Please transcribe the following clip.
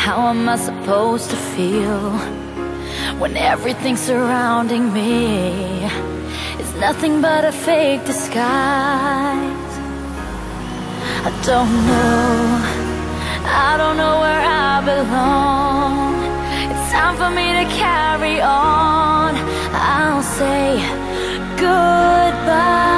How am I supposed to feel when everything surrounding me is nothing but a fake disguise? I don't know where I belong. It's time for me to carry on. I'll say goodbye.